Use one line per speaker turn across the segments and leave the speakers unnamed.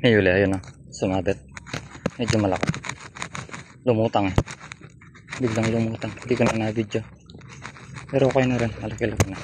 May huli, ayun o. Sumabit. Medyo malaki. Lumutang eh. Biglang lumutang. Hindi ko na na-video. Pero okay na rin. Malaki-laki na.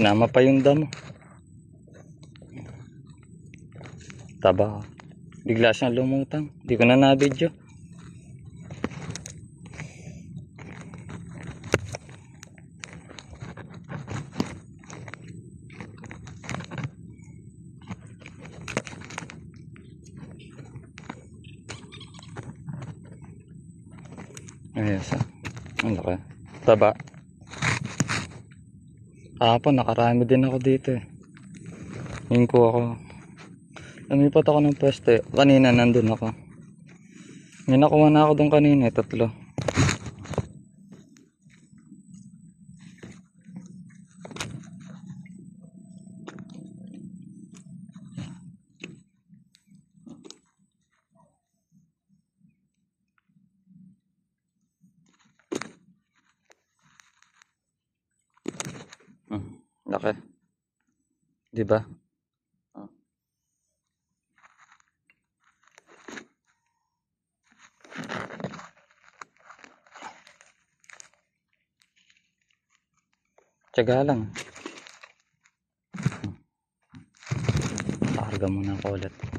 Sinama pa yung damo. Taba. Bigla siyang lumutang. Hindi ko na na-video. Ayos ah. Ang laki. Taba. Kahapon nakarami din ako dito eh. Hingko ako. Lumipat ako ng pwesto eh. Kanina nandun ako. May nakuha na ako doon kanina eh. 3. Laki. Diba? Tiyaga lang. Karga muna ako ulit.